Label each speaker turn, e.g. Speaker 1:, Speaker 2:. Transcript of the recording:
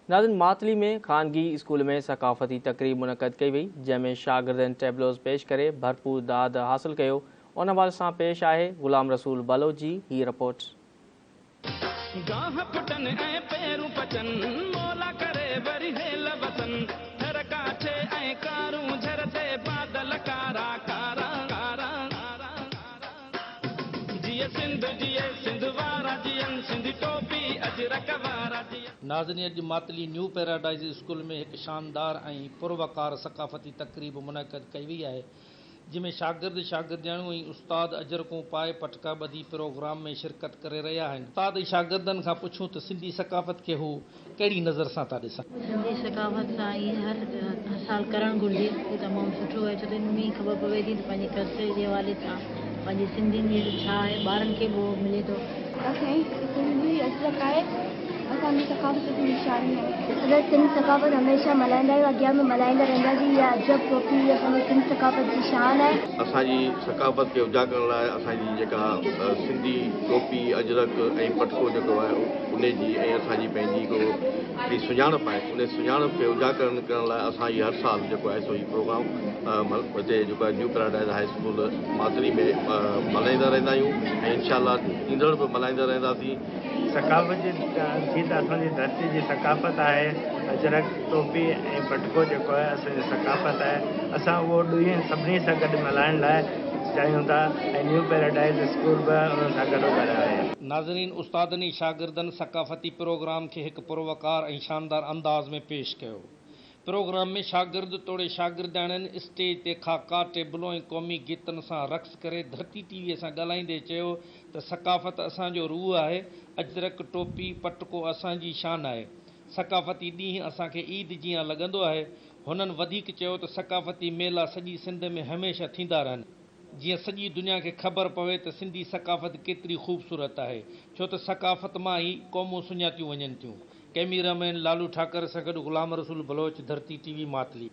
Speaker 1: नाज़रीन, मातली में खानगी स्कूल में सकाफ़ती तकरीब मुनक़द कई वई, जंहिंमें शागिर्दनि टेबलोज़ पेश करे भरपूर दाद हासिल कयो। उन हवाले सां पेश आहे ग़ुलाम रसूल बलोच जी ही रिपोर्ट।
Speaker 2: नाज़रीन, अॼु मातली न्यू पैराडाइज़ स्कूल में एक शानदार ऐं पुरवकार सकाफ़ती तकरीब मुनक़द कई वई आहे, जंहिंमें शागिर्द शागिर्दियाणियूं ऐं उस्ताद अजरकूं पाए पटका ॿधी प्रोग्राम में शिरकत करे रहिया आहिनि। उस्ताद ऐं शागिर्दनि खां पुछूं त सिंधी सकाफ़त खे हू कहिड़ी नज़र सां था ॾिसनि।
Speaker 3: सिंधी सकाफ़त सां इहे हर साल करणु घुरिजे, इहो तमामु सुठो आहे, छो त इन में ख़बर पवे थी त पंहिंजे कल्चर जे हवाले सां पंहिंजे सिंधियुनि जी छा आहे, ॿारनि खे बि मिले थो।
Speaker 4: सिंधी अजरक आहे, असांजी सकाफ़त जी निशानी आहे। अगरि सिंध सकाफ़त हमेशह मल्हाईंदा आहियूं, अॻियां बि मल्हाईंदा रहंदासीं। इहा अजब टोपी असांजी सिंध सकाफ़त जी शान आहे।
Speaker 5: असांजी सकाफ़त खे उजागर करण लाइ असांजी जेका सिंधी टोपी अजरक ऐं पटको जेको आहे उन जी ऐं असांजी पंहिंजी हिकिड़ी सुञाणप आहे, उन सुञाणप खे उजागर करण लाइ असां हर साल जेको आहे सो ही प्रोग्राम हिते जेको आहे new paradise high school Matali में मल्हाईंदा रहंदा आहियूं ऐं इंशाअल्लाह ईंदड़ बि मल्हाईंदा रहंदासीं।
Speaker 6: सकाफ़त जी थी त असांजी धरती जी सकाफ़त आहे, अजरक टोपी ऐं पटको जेको आहे असांजी सकाफ़त आहे। असां उहो ॾींहुं सभिनी सां गॾु मल्हाइण लाइ चाहियूं था ऐं न्यू पैराडाइज़ स्कूल बि उन सां गॾु आहे।
Speaker 2: नाज़रीन, उस्तादनि शागिर्दनि सकाफ़ती प्रोग्राम खे हिकु पुरवकार ऐं शानदार अंदाज़ में पेश कयो। प्रोग्राम में शागिर्द तोड़े शागिर्दाणनि स्टेज ते खाका टेबलों ऐं क़ौमी गीतनि सां रक़्स करे धरती टीवीअ सां ॻाल्हाईंदे चयो त सकाफ़त असांजो रूह आहे, अजरक टोपी पटको असांजी शान आहे। सकाफ़ती ॾींहुं असांखे ईद जीअं लॻंदो आहे। हुननि वधीक चयो त सकाफ़ती मेला सॼी सिंध में हमेशह थींदा रहनि, जीअं सॼी दुनिया खे ख़बर पवे त सिंधी सकाफ़त केतिरी ख़ूबसूरत आहे, छो त सकाफ़त मां ई क़ौमूं सुञातियूं वञनि थियूं। कैमरामैन लालू ठाकर सां गॾु ग़ुलाम रसूल बलोच, धरती टीवी मातली।